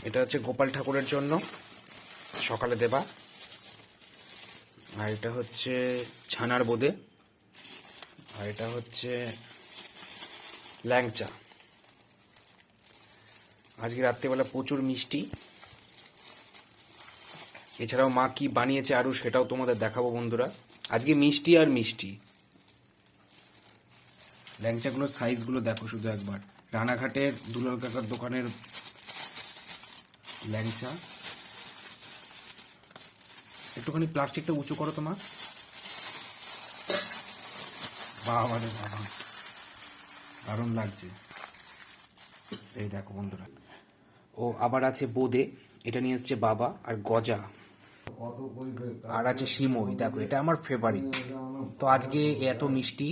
এটা হচ্ছে গোপাল ঠাকুরের জন্য সকালে দেবা। আর এটা হচ্ছে ছানার বোঁদে। আর এটা হচ্ছে ল্যাংচা। আজকে রাত্রিবেলা প্রচুর মিষ্টি। এছাড়াও মা কি বানিয়েছে আরও সেটাও তোমাদের দেখাবো বন্ধুরা। আজকে মিষ্টি আর মিষ্টি। ল্যাংচাগুলোর সাইজগুলো দেখো শুধু একবার। রানাঘাটের দুলাল কাকার দোকানের ল্যাংচা। একটুখানি প্লাস্টিকটা উঁচু করো তোমার। বাবা রে বাবা, দারুণ লাগছে। এই দেখো বন্ধুরা। ও আবার আছে বোঁদে, এটা নিয়ে এসছে বাবা। আর গজা, আর আছে সিমই। দেখো এটা আমার ফেভারিট। তো আজকে এত মিষ্টি